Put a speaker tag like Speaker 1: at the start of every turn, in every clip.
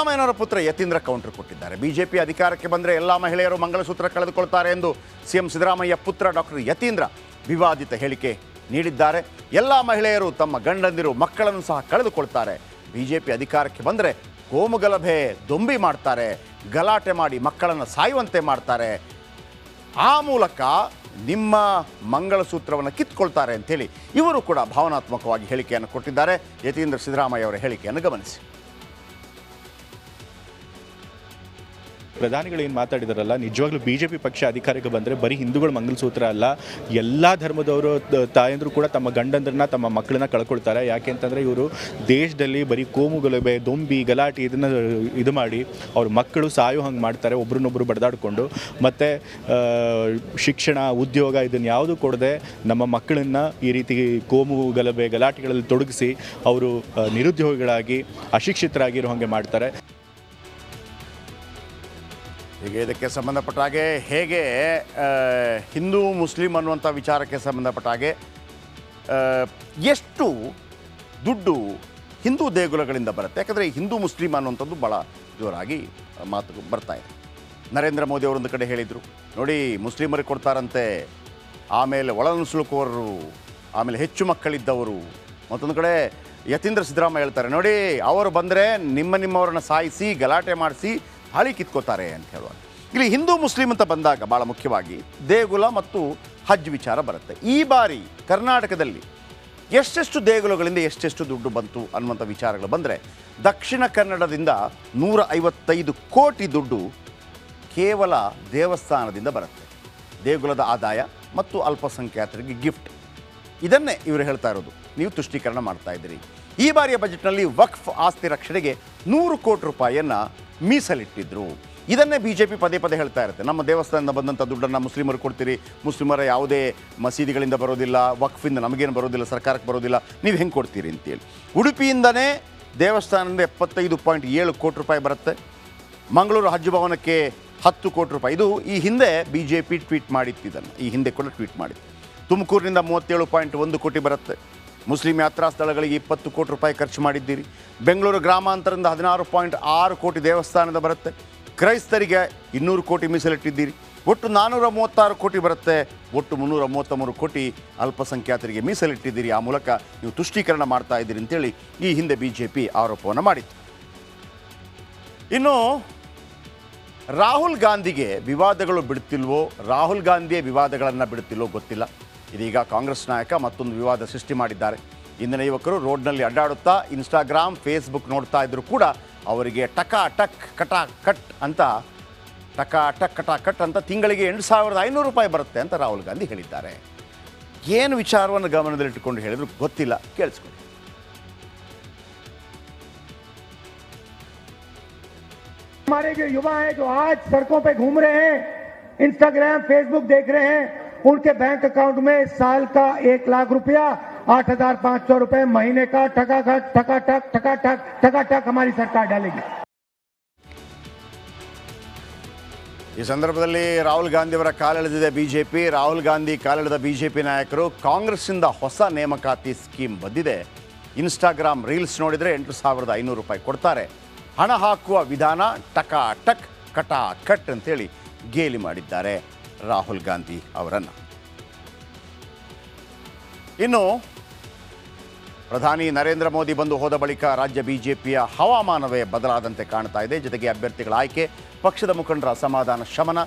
Speaker 1: ಸಿದ್ದರಾಮಯ್ಯನವರ ಪುತ್ರ ಯತೀಂದ್ರ ಕೌಂಟರ್ ಕೊಟ್ಟಿದ್ದಾರೆ. ಬಿಜೆಪಿ ಅಧಿಕಾರಕ್ಕೆ ಬಂದರೆ ಎಲ್ಲ ಮಹಿಳೆಯರು ಮಂಗಲಸೂತ್ರ ಕಳೆದುಕೊಳ್ತಾರೆ ಎಂದು ಸಿಎಂ ಸಿದ್ದರಾಮಯ್ಯ ಪುತ್ರ ಡಾಕ್ಟರ್ ಯತೀಂದ್ರ ವಿವಾದಿತ ಹೇಳಿಕೆ ನೀಡಿದ್ದಾರೆ. ಎಲ್ಲ ಮಹಿಳೆಯರು ತಮ್ಮ ಗಂಡಂದಿರು ಮಕ್ಕಳನ್ನು ಸಹ ಕಳೆದುಕೊಳ್ತಾರೆ. ಬಿಜೆಪಿ ಅಧಿಕಾರಕ್ಕೆ ಬಂದರೆ ಕೋಮುಗಲಭೆ ದೊಂಬಿ ಮಾಡ್ತಾರೆ, ಗಲಾಟೆ ಮಾಡಿ ಮಕ್ಕಳನ್ನು ಸಾಯುವಂತೆ ಮಾಡ್ತಾರೆ, ಆ ಮೂಲಕ ನಿಮ್ಮ ಮಂಗಳಸೂತ್ರವನ್ನು ಕಿತ್ಕೊಳ್ತಾರೆ ಅಂತೇಳಿ ಇವರು ಕೂಡ ಭಾವನಾತ್ಮಕವಾಗಿ ಹೇಳಿಕೆಯನ್ನು ಕೊಟ್ಟಿದ್ದಾರೆ. ಯತೀಂದ್ರ ಸಿದ್ದರಾಮಯ್ಯ ಅವರ ಹೇಳಿಕೆಯನ್ನು ಗಮನಿಸಿ.
Speaker 2: ಪ್ರಧಾನಿಗಳು ಏನು ಮಾತಾಡಿದಾರಲ್ಲ, ನಿಜವಾಗ್ಲೂ ಬಿಜೆಪಿ ಪಕ್ಷ ಅಧಿಕಾರಕ್ಕೆ ಬಂದರೆ ಬರೀ ಹಿಂದೂಗಳ ಮಂಗಲಸೂತ್ರ ಅಲ್ಲ, ಎಲ್ಲ ಧರ್ಮದವರು ತಾಯಂದರು ಕೂಡ ತಮ್ಮ ಗಂಡಂದ್ರನ್ನ ತಮ್ಮ ಮಕ್ಕಳನ್ನ ಕಳ್ಕೊಳ್ತಾರೆ. ಯಾಕೆ ಅಂತಂದರೆ ಇವರು ದೇಶದಲ್ಲಿ ಬರೀ ಕೋಮುಗಲಭೆ ದೊಂಬಿ ಗಲಾಟೆ ಇದನ್ನು ಇದು ಮಾಡಿ ಅವ್ರ ಮಕ್ಕಳು ಸಾಯೋ ಹಂಗೆ ಮಾಡ್ತಾರೆ, ಒಬ್ರನ್ನೊಬ್ಬರು ಬಡ್ದಾಡಿಕೊಂಡು. ಮತ್ತು ಶಿಕ್ಷಣ ಉದ್ಯೋಗ ಇದನ್ನು ಯಾವುದೂ ಕೊಡದೆ ನಮ್ಮ ಮಕ್ಕಳನ್ನು ಈ ರೀತಿ ಕೋಮು ಗಲಾಟೆಗಳಲ್ಲಿ ತೊಡಗಿಸಿ ಅವರು ನಿರುದ್ಯೋಗಿಗಳಾಗಿ ಅಶಿಕ್ಷಿತರಾಗಿರೋ ಹಾಗೆ ಮಾಡ್ತಾರೆ.
Speaker 1: ಹೀಗೆ ಇದಕ್ಕೆ ಸಂಬಂಧಪಟ್ಟ ಹಾಗೆ ಹೇಗೆ ಹಿಂದೂ ಮುಸ್ಲಿಂ ಅನ್ನುವಂಥ ವಿಚಾರಕ್ಕೆ ಸಂಬಂಧಪಟ್ಟ ಹಾಗೆ ಎಷ್ಟು ದುಡ್ಡು ಹಿಂದೂ ದೇಗುಲಗಳಿಂದ ಬರುತ್ತೆ. ಯಾಕಂದರೆ ಹಿಂದೂ ಮುಸ್ಲಿಂ ಅನ್ನುವಂಥದ್ದು ಭಾಳ ಜೋರಾಗಿ ಮಾತು ಬರ್ತಾ ಇದೆ. ನರೇಂದ್ರ ಮೋದಿ ಅವರೊಂದು ಕಡೆ ಹೇಳಿದರು, ನೋಡಿ ಮುಸ್ಲಿಮರಿಗೆ ಕೊಡ್ತಾರಂತೆ, ಆಮೇಲೆ ಒಳನುಸುಳುಕೋರು, ಆಮೇಲೆ ಹೆಚ್ಚು ಮಕ್ಕಳಿದ್ದವರು. ಮತ್ತೊಂದು ಕಡೆ ಯತೀಂದ್ರ ಸಿದ್ದರಾಮಯ್ಯ ಹೇಳ್ತಾರೆ, ನೋಡಿ ಅವರು ಬಂದರೆ ನಿಮ್ಮವರನ್ನ ಸಾಯಿಸಿ ಗಲಾಟೆ ಮಾಡಿಸಿ ಹಾಳಿ ಕಿತ್ಕೋತಾರೆ ಅಂತ ಹೇಳುವಾಗ, ಇಲ್ಲಿ ಹಿಂದೂ ಮುಸ್ಲಿಂ ಅಂತ ಬಂದಾಗ ಭಾಳ ಮುಖ್ಯವಾಗಿ ದೇಗುಲ ಮತ್ತು ಹಜ್ ವಿಚಾರ ಬರುತ್ತೆ. ಈ ಬಾರಿ ಕರ್ನಾಟಕದಲ್ಲಿ ಎಷ್ಟೆಷ್ಟು ದೇಗುಲಗಳಿಂದ ಎಷ್ಟೆಷ್ಟು ದುಡ್ಡು ಬಂತು ಅನ್ನುವಂಥ ವಿಚಾರಗಳು ಬಂದರೆ, ದಕ್ಷಿಣ ಕನ್ನಡದಿಂದ 155 ಕೋಟಿ ದುಡ್ಡು ಕೇವಲ ದೇವಸ್ಥಾನದಿಂದ ಬರುತ್ತೆ. ದೇಗುಲದ ಆದಾಯ ಮತ್ತು ಅಲ್ಪಸಂಖ್ಯಾತರಿಗೆ ಗಿಫ್ಟ್, ಇದನ್ನೇ ಇವರು ಹೇಳ್ತಾ ಇರೋದು. ನೀವು ತುಷ್ಟೀಕರಣ ಮಾಡ್ತಾ ಇದ್ದೀರಿ. ಈ ಬಾರಿಯ ಬಜೆಟ್ನಲ್ಲಿ ವಕ್ಫ್ ಆಸ್ತಿ ರಕ್ಷಣೆಗೆ 100 ಕೋಟಿ ರೂಪಾಯಿಯನ್ನು ಮೀಸಲಿಟ್ಟಿದ್ರು. ಇದನ್ನೇ ಬಿಜೆಪಿ ಪದೇ ಪದೇ ಹೇಳ್ತಾ ಇರುತ್ತೆ, ನಮ್ಮ ದೇವಸ್ಥಾನದಿಂದ ಬಂದಂಥ ದುಡ್ಡನ್ನು ಮುಸ್ಲಿಮರು ಕೊಡ್ತೀರಿ, ಮುಸ್ಲಿಮರ ಯಾವುದೇ ಮಸೀದಿಗಳಿಂದ ಬರೋದಿಲ್ಲ, ವಕ್ಫಿಂದ ನಮಗೇನು ಬರೋದಿಲ್ಲ, ಸರ್ಕಾರಕ್ಕೆ ಬರೋದಿಲ್ಲ, ನೀವು ಹೆಂಗೆ ಕೊಡ್ತೀರಿ ಅಂತೇಳಿ. ಉಡುಪಿಯಿಂದನೇ ದೇವಸ್ಥಾನದಿಂದ 75.7 ಕೋಟಿ ರೂಪಾಯಿ ಬರುತ್ತೆ. ಮಂಗಳೂರು ಹಜ್ ಭವನಕ್ಕೆ 10 ಕೋಟಿ ರೂಪಾಯಿ. ಇದು ಈ ಹಿಂದೆ ಬಿಜೆಪಿ ಟ್ವೀಟ್ ಮಾಡಿತ್ತು, ಇದನ್ನು ಈ ಹಿಂದೆ ಕೂಡ ಟ್ವೀಟ್ ಮಾಡಿತ್ತು. ತುಮಕೂರಿನಿಂದ 37.1 ಕೋಟಿ ಬರುತ್ತೆ. ಮುಸ್ಲಿಂ ಯಾತ್ರಾ ಸ್ಥಳಗಳಿಗೆ 20 ಕೋಟಿ ರೂಪಾಯಿ ಖರ್ಚು ಮಾಡಿದ್ದೀರಿ. ಬೆಂಗಳೂರು ಗ್ರಾಮಾಂತರದಿಂದ 16.6 ಕೋಟಿ ದೇವಸ್ಥಾನದ ಬರುತ್ತೆ. ಕ್ರೈಸ್ತರಿಗೆ 200 ಕೋಟಿ ಮೀಸಲಿಟ್ಟಿದ್ದೀರಿ. ಒಟ್ಟು 436 ಕೋಟಿ ಬರುತ್ತೆ. ಒಟ್ಟು 333 ಕೋಟಿ ಅಲ್ಪಸಂಖ್ಯಾತರಿಗೆ ಮೀಸಲಿಟ್ಟಿದ್ದೀರಿ. ಆ ಮೂಲಕ ನೀವು ತುಷ್ಟೀಕರಣ ಮಾಡ್ತಾ ಇದ್ದೀರಿ ಅಂತೇಳಿ ಈ ಹಿಂದೆ ಬಿಜೆಪಿ ಆರೋಪವನ್ನು ಮಾಡಿತ್ತು. ಇನ್ನು ರಾಹುಲ್ ಗಾಂಧಿಗೆ ವಿವಾದಗಳು ಬಿಡ್ತಿಲ್ವೋ, ರಾಹುಲ್ ಗಾಂಧಿಯ ವಿವಾದಗಳನ್ನು ಬಿಡ್ತಿಲ್ವೋ ಗೊತ್ತಿಲ್ಲ. ಇದೀಗ ಕಾಂಗ್ರೆಸ್ ನಾಯಕ ಮತ್ತೊಂದು ವಿವಾದ ಸೃಷ್ಟಿ ಮಾಡಿದ್ದಾರೆ. ಇಂದಿನ ಯುವಕರು ರೋಡ್ನಲ್ಲಿ ಅಡ್ಡಾಡುತ್ತಾ ಇನ್ಸ್ಟಾಗ್ರಾಮ್ ಫೇಸ್ಬುಕ್ ನೋಡ್ತಾ ಇದ್ದರೂ ಕೂಡ ಅವರಿಗೆ ಟಕಾ ಟಕ್ ಕಟಾ ಕಟ್ ಅಂತ ತಿಂಗಳಿಗೆ 8,500 ರೂಪಾಯಿ ಬರುತ್ತೆ ಅಂತ ರಾಹುಲ್ ಗಾಂಧಿ ಹೇಳಿದ್ದಾರೆ. ಏನು ವಿಚಾರವನ್ನು ಗಮನದಲ್ಲಿಟ್ಟುಕೊಂಡು ಹೇಳಿದ್ರು ಗೊತ್ತಿಲ್ಲ, ಕೇಳಿಸ್ಕೊಳ್ಳಿ.
Speaker 3: हमारे जो युवा हैं जो आज सड़कों पे घूम रहे हैं, इंस्टाग्राम फेसबुक देख रहे हैं, उनके बैंक अकाउंट में साल का 1 लाख रुपया, 8,500 रुपए महीने का ठकाठक हमारी सरकार डालेगी.
Speaker 1: ಈ ಸಂದರ್ಭದಲ್ಲಿ ರಾಹುಲ್ ಗಾಂಧಿ ಅವರ ಕಾಲೆಳೆದಿದೆ ಬಿಜೆಪಿ. ರಾಹುಲ್ ಗಾಂಧಿ ಕಾಲೆಳೆದ ಬಿಜೆಪಿ ನಾಯಕರು ಕಾಂಗ್ರೆಸ್ಸಿಂದ ಹೊಸ ನೇಮಕಾತಿ ಸ್ಕೀಮ್ ಬಂದಿದೆ. ಇನ್ಸ್ಟಾಗ್ರಾಮ್ ರೀಲ್ಸ್ ನೋಡಿದರೆ 8,500 ರೂಪಾಯಿ ಕೊಡ್ತಾರೆ. ಹಣ ಹಾಕುವ ವಿಧಾನ ಟಕಾ ಟಕ್ ಕಟಾ ಕಟ್ ಅಂತೇಳಿ ಗೇಲಿ ಮಾಡಿದ್ದಾರೆ ರಾಹುಲ್ ಗಾಂಧಿ ಅವರನ್ನು. ಇನ್ನು ಪ್ರಧಾನಿ ನರೇಂದ್ರ ಮೋದಿ ಬಂದು ಹೋದ ಬಳಿಕ ರಾಜ್ಯ ಬಿಜೆಪಿಯ ಹವಾಮಾನವೇ ಬದಲಾದಂತೆ ಕಾಣ್ತಾ ಇದೆ. ಜೊತೆಗೆ ಅಭ್ಯರ್ಥಿಗಳ ಆಯ್ಕೆ, ಪಕ್ಷದ ಮುಖಂಡರ ಅಸಮಾಧಾನ ಶಮನ,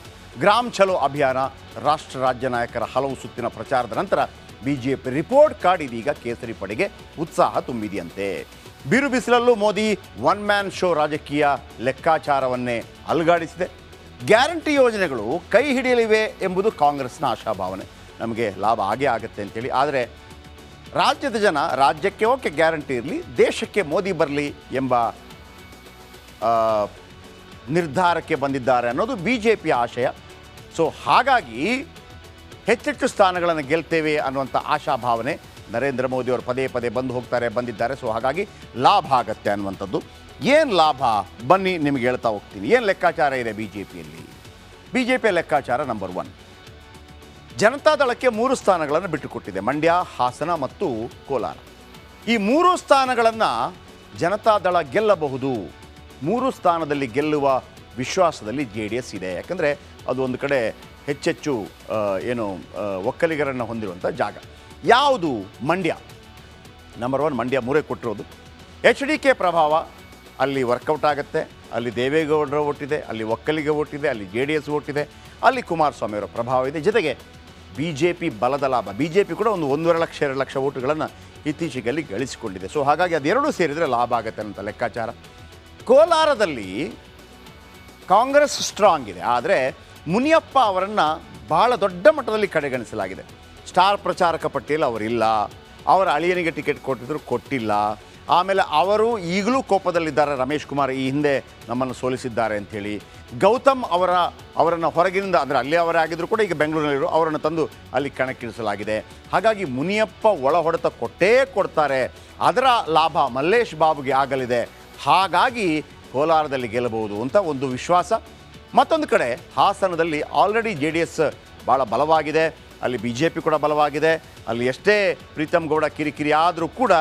Speaker 1: ಗ್ರಾಮ್ ಚಲೋ ಅಭಿಯಾನ, ರಾಷ್ಟ್ರ ರಾಜ್ಯ ನಾಯಕರ ಹಲವು ಸುತ್ತಿನ ಪ್ರಚಾರದ ನಂತರ ಬಿಜೆಪಿ ರಿಪೋರ್ಟ್ ಕಾರ್ಡ್ ಇದೀಗ ಕೇಸರಿ ಪಡೆಗೆ ಉತ್ಸಾಹ ತುಂಬಿದೆಯಂತೆ. ಬಿರು ಬಿಸಿಲಲ್ಲೂ ಮೋದಿ ಒನ್ ಮ್ಯಾನ್ ಶೋ ರಾಜಕೀಯ ಲೆಕ್ಕಾಚಾರವನ್ನೇ ಅಲುಗಾಡಿಸಿದೆ. ಗ್ಯಾರಂಟಿ ಯೋಜನೆಗಳು ಕೈ ಹಿಡಿಯಲಿವೆ ಎಂಬುದು ಕಾಂಗ್ರೆಸ್ನ ಆಶಾಭಾವನೆ. ನಮಗೆ ಲಾಭ ಆಗೇ ಆಗುತ್ತೆ ಅಂತೇಳಿ. ಆದರೆ ರಾಜ್ಯದ ಜನ ರಾಜ್ಯಕ್ಕೆ ಓಕೆ ಗ್ಯಾರಂಟಿ ಇರಲಿ, ದೇಶಕ್ಕೆ ಮೋದಿ ಬರಲಿ ಎಂಬ ನಿರ್ಧಾರಕ್ಕೆ ಬಂದಿದ್ದಾರೆ ಅನ್ನೋದು ಬಿ ಜೆ ಪಿಯ ಆಶಯ. ಸೊ ಹಾಗಾಗಿ ಹೆಚ್ಚೆಚ್ಚು ಸ್ಥಾನಗಳನ್ನು ಗೆಲ್ತೇವೆ ಅನ್ನುವಂಥ ಆಶಾಭಾವನೆ ನರೇಂದ್ರ ಮೋದಿ ಅವರು ಪದೇ ಪದೇ ಬಂದಿದ್ದಾರೆ. ಸೊ ಹಾಗಾಗಿ ಲಾಭ ಆಗತ್ತೆ ಅನ್ನುವಂಥದ್ದು. ಏನು ಲಾಭ ಬನ್ನಿ ನಿಮಗೆ ಹೇಳ್ತಾ ಹೋಗ್ತೀನಿ. ಏನು ಲೆಕ್ಕಾಚಾರ ಇದೆ ಬಿ ಜೆ ಪಿಯಲ್ಲಿ? ಬಿ ಜೆ ಪಿಯ ಲೆಕ್ಕಾಚಾರ ನಂಬರ್ 1, ಜನತಾದಳಕ್ಕೆ 3 ಸ್ಥಾನಗಳನ್ನು ಬಿಟ್ಟುಕೊಟ್ಟಿದೆ. ಮಂಡ್ಯ, ಹಾಸನ ಮತ್ತು ಕೋಲಾರ. ಈ 3 ಸ್ಥಾನಗಳನ್ನು ಜನತಾದಳ ಗೆಲ್ಲಬಹುದು. 3 ಸ್ಥಾನದಲ್ಲಿ ಗೆಲ್ಲುವ ವಿಶ್ವಾಸದಲ್ಲಿ JDS ಇದೆ. ಯಾಕಂದರೆ ಅದು ಒಂದು ಕಡೆ ಹೆಚ್ಚೆಚ್ಚು ಒಕ್ಕಲಿಗರನ್ನು ಹೊಂದಿರುವಂಥ ಜಾಗ. ಯಾವುದು? ಮಂಡ್ಯ. ನಂಬರ್ 1 ಮಂಡ್ಯ 3 ಕೊಟ್ಟಿರೋದು. HDK ಪ್ರಭಾವ ಅಲ್ಲಿ ವರ್ಕೌಟ್ ಆಗುತ್ತೆ. ಅಲ್ಲಿ ದೇವೇಗೌಡರ ಓಟಿದೆ, ಅಲ್ಲಿ ಒಕ್ಕಲಿಗ ಓಟಿದೆ, ಅಲ್ಲಿ JDS ಓಟಿದೆ, ಅಲ್ಲಿ ಕುಮಾರಸ್ವಾಮಿ ಅವರ ಪ್ರಭಾವ ಇದೆ. ಜೊತೆಗೆ BJP ಬಲದ ಲಾಭ. BJP ಕೂಡ ಒಂದು 1.5 ಲಕ್ಷ 2 ಲಕ್ಷ ಓಟುಗಳನ್ನು ಇತ್ತೀಚೆಗೆ ಗಳಿಸಿಕೊಂಡಿದೆ. ಸೊ ಹಾಗಾಗಿ ಅದೆರಡೂ ಸೇರಿದರೆ ಲಾಭ ಆಗುತ್ತೆ ಅಂತ ಲೆಕ್ಕಾಚಾರ. ಕೋಲಾರದಲ್ಲಿ ಕಾಂಗ್ರೆಸ್ ಸ್ಟ್ರಾಂಗ್ ಇದೆ, ಆದರೆ ಮುನಿಯಪ್ಪ ಅವರನ್ನು ಬಹಳ ದೊಡ್ಡ ಮಟ್ಟದಲ್ಲಿ ಕಡೆಗಣಿಸಲಾಗಿದೆ. ಸ್ಟಾರ್ ಪ್ರಚಾರಕ ಪಟ್ಟಿಯಲ್ಲಿ ಅವರಿಲ್ಲ. ಅವರ ಅಳಿಯನಿಗೆ ಟಿಕೆಟ್ ಕೊಟ್ಟಿಲ್ಲ. ಆಮೇಲೆ ಅವರು ಈಗಲೂ ಕೋಪದಲ್ಲಿದ್ದಾರೆ. ರಮೇಶ್ ಕುಮಾರ್ ಈ ಹಿಂದೆ ನಮ್ಮನ್ನು ಸೋಲಿಸಿದ್ದಾರೆ ಅಂಥೇಳಿ. ಗೌತಮ್ ಅವರನ್ನು ಹೊರಗಿನಿಂದ, ಅಂದರೆ ಅಲ್ಲೇ ಅವರೇ ಆಗಿದ್ರು ಕೂಡ ಈಗ ಬೆಂಗಳೂರಿನಲ್ಲಿರೋ ಅವರನ್ನು ತಂದು ಅಲ್ಲಿ ಕಣಕ್ಕಿಳಿಸಲಾಗಿದೆ. ಹಾಗಾಗಿ ಮುನಿಯಪ್ಪ ಒಳ ಹೊಡೆತ ಕೊಡ್ತಾರೆ. ಅದರ ಲಾಭ ಮಲ್ಲೇಶ್ ಬಾಬುಗೆ ಆಗಲಿದೆ. ಹಾಗಾಗಿ ಕೋಲಾರದಲ್ಲಿ ಗೆಲ್ಲಬಹುದು ಅಂತ ಒಂದು ವಿಶ್ವಾಸ. ಮತ್ತೊಂದು ಕಡೆ ಹಾಸನದಲ್ಲಿ ಆಲ್ರೆಡಿ JDS ಭಾಳ ಬಲವಾಗಿದೆ. ಅಲ್ಲಿ BJP ಕೂಡ ಬಲವಾಗಿದೆ. ಅಲ್ಲಿ ಎಷ್ಟೇ ಪ್ರೀತಮ್ ಗೌಡ ಕಿರಿಕಿರಿ ಆದರೂ ಕೂಡ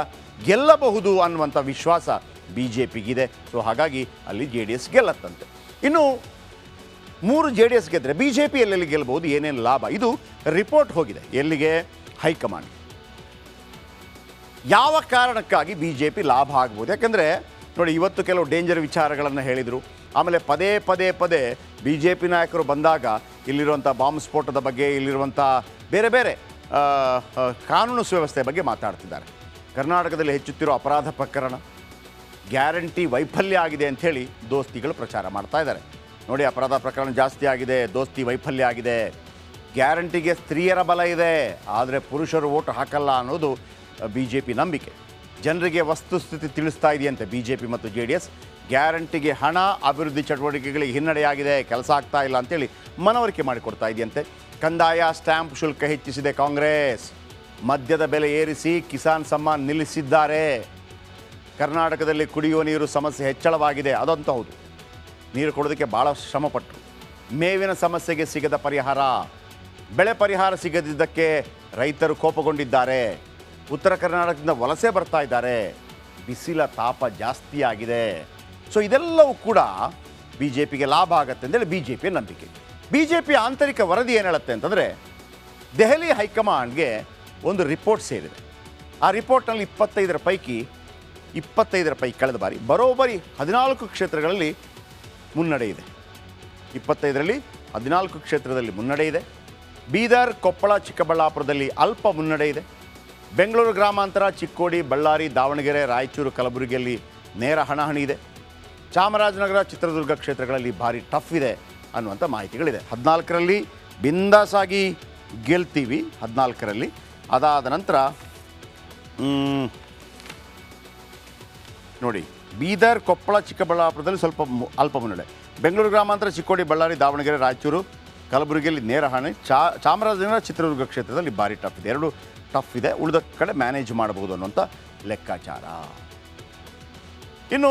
Speaker 1: ಗೆಲ್ಲಬಹುದು ಅನ್ನುವಂಥ ವಿಶ್ವಾಸ BJPಗಿದೆ. ಸೊ ಹಾಗಾಗಿ ಅಲ್ಲಿ JDS ಗೆಲ್ಲತ್ತಂತೆ. ಇನ್ನು 3 JDS ಗೆದ್ದರೆ BJP ಎಲ್ಲೆಲ್ಲಿ ಗೆಲ್ಲಬಹುದು, ಏನೇನು ಲಾಭ, ಇದು ರಿಪೋರ್ಟ್ ಹೋಗಿದೆ. ಎಲ್ಲಿಗೆ? ಹೈಕಮಾಂಡ್. ಯಾವ ಕಾರಣಕ್ಕಾಗಿ BJP ಲಾಭ ಆಗ್ಬೋದು? ಯಾಕಂದರೆ ನೋಡಿ, ಇವತ್ತು ಕೆಲವು ಡೇಂಜರ್ ವಿಚಾರಗಳನ್ನು ಹೇಳಿದರು. ಆಮೇಲೆ ಪದೇ BJP ನಾಯಕರು ಬಂದಾಗ ಇಲ್ಲಿರುವಂಥ ಬಾಂಬ್ ಸ್ಫೋಟದ ಬಗ್ಗೆ, ಇಲ್ಲಿರುವಂಥ ಬೇರೆ ಬೇರೆ ಕಾನೂನು ಸುವ್ಯವಸ್ಥೆ ಬಗ್ಗೆ ಮಾತಾಡ್ತಿದ್ದಾರೆ. ಕರ್ನಾಟಕದಲ್ಲಿ ಹೆಚ್ಚುತ್ತಿರೋ ಅಪರಾಧ ಪ್ರಕರಣ, ಗ್ಯಾರಂಟಿ ವೈಫಲ್ಯ ಆಗಿದೆ ಅಂಥೇಳಿ ದೋಸ್ತಿಗಳು ಪ್ರಚಾರ ಮಾಡ್ತಾ ಇದ್ದಾರೆ. ನೋಡಿ, ಅಪರಾಧ ಪ್ರಕರಣ ಜಾಸ್ತಿ ಆಗಿದೆ, ದೋಸ್ತಿ ವೈಫಲ್ಯ ಆಗಿದೆ. ಗ್ಯಾರಂಟಿಗೆ ಸ್ತ್ರೀಯರ ಬಲ ಇದೆ, ಆದರೆ ಪುರುಷರು ಓಟು ಹಾಕಲ್ಲ ಅನ್ನೋದು BJP ನಂಬಿಕೆ. ಜನರಿಗೆ ವಸ್ತುಸ್ಥಿತಿ ತಿಳಿಸ್ತಾ ಇದೆಯಂತೆ BJP ಮತ್ತು JDS. ಗ್ಯಾರಂಟಿಗೆ ಹಣ, ಅಭಿವೃದ್ಧಿ ಚಟುವಟಿಕೆಗಳಿಗೆ ಹಿನ್ನಡೆಯಾಗಿದೆ, ಕೆಲಸ ಆಗ್ತಾ ಇಲ್ಲ ಅಂತೇಳಿ ಮನವರಿಕೆ ಮಾಡಿಕೊಡ್ತಾ ಇದೆಯಂತೆ. ಕಂದಾಯ ಸ್ಟ್ಯಾಂಪ್ ಶುಲ್ಕ ಹೆಚ್ಚಿಸಿದೆ ಕಾಂಗ್ರೆಸ್. ಮದ್ಯದ ಬೆಲೆ ಏರಿಸಿ ಕಿಸಾನ್ ಸಮ್ಮಾನ್ ನಿಲ್ಲಿಸಿದ್ದಾರೆ. ಕರ್ನಾಟಕದಲ್ಲಿ ಕುಡಿಯುವ ನೀರು ಸಮಸ್ಯೆ ಹೆಚ್ಚಳವಾಗಿದೆ, ಅದಂತೂ ಹೌದು. ನೀರು ಕೊಡೋದಕ್ಕೆ ಭಾಳ ಶ್ರಮಪಟ್ಟರು. ಮೇವಿನ ಸಮಸ್ಯೆಗೆ ಸಿಗದ ಪರಿಹಾರ, ಬೆಳೆ ಪರಿಹಾರ ಸಿಗದಿದ್ದಕ್ಕೆ ರೈತರು ಕೋಪಗೊಂಡಿದ್ದಾರೆ. ಉತ್ತರ ಕರ್ನಾಟಕದಿಂದ ವಲಸೆ ಬರ್ತಾ ಇದ್ದಾರೆ. ಬಿಸಿಲ ತಾಪ ಜಾಸ್ತಿ ಆಗಿದೆ. ಸೊ ಇದೆಲ್ಲವೂ ಕೂಡ BJPಗೆ ಲಾಭ ಆಗುತ್ತೆ ಅಂತೇಳಿ BJP ನಂಬಿಕೆ. BJP ಆಂತರಿಕ ವರದಿ ಏನು ಹೇಳುತ್ತೆ ಅಂತಂದರೆ, ದೆಹಲಿ ಹೈಕಮಾಂಡ್ಗೆ ಒಂದು ರಿಪೋರ್ಟ್ ಸೇರಿದೆ. ಆ ರಿಪೋರ್ಟ್ನಲ್ಲಿ 25 ಪೈಕಿ ಕಳೆದ ಬಾರಿ ಬರೋಬ್ಬರಿ 14 ಕ್ಷೇತ್ರಗಳಲ್ಲಿ ಮುನ್ನಡೆ ಇದೆ. 25ರಲ್ಲಿ 14 ಕ್ಷೇತ್ರದಲ್ಲಿ ಮುನ್ನಡೆ ಇದೆ. ಬೀದರ್, ಕೊಪ್ಪಳ, ಚಿಕ್ಕಬಳ್ಳಾಪುರದಲ್ಲಿ ಅಲ್ಪ ಮುನ್ನಡೆ ಇದೆ. ಬೆಂಗಳೂರು ಗ್ರಾಮಾಂತರ, ಚಿಕ್ಕೋಡಿ, ಬಳ್ಳಾರಿ, ದಾವಣಗೆರೆ, ರಾಯಚೂರು, ಕಲಬುರಗಿಯಲ್ಲಿ ನೇರ ಹಣಾಹಣಿ ಇದೆ. ಚಾಮರಾಜನಗರ, ಚಿತ್ರದುರ್ಗ ಕ್ಷೇತ್ರಗಳಲ್ಲಿ ಭಾರಿ ಟಫ್ ಇದೆ ಅನ್ನುವಂಥ ಮಾಹಿತಿಗಳಿದೆ. 14ರಲ್ಲಿ ಬಿಂದಾಸಾಗಿ ಗೆಲ್ತೀವಿ. 14ರಲ್ಲಿ ಅದಾದ ನಂತರ ನೋಡಿ, ಬೀದರ್, ಕೊಪ್ಪಳ, ಚಿಕ್ಕಬಳ್ಳಾಪುರದಲ್ಲಿ ಸ್ವಲ್ಪ ಅಲ್ಪ ಮುನ್ನಡೆ. ಬೆಂಗಳೂರು ಗ್ರಾಮಾಂತರ, ಚಿಕ್ಕೋಡಿ, ಬಳ್ಳಾರಿ, ದಾವಣಗೆರೆ, ರಾಯಚೂರು, ಕಲಬುರಗಿಯಲ್ಲಿ ನೇರ ಹಣೆ. ಚಾಮರಾಜನಗರ, ಚಿತ್ರದುರ್ಗ ಕ್ಷೇತ್ರದಲ್ಲಿ ಭಾರಿ ಟಫ್ ಇದೆ. 2 ಟಫ್ ಇದೆ. ಉಳಿದ ಕಡೆ ಮ್ಯಾನೇಜ್ ಮಾಡಬಹುದು ಅನ್ನುವಂಥ ಲೆಕ್ಕಾಚಾರ. ಇನ್ನು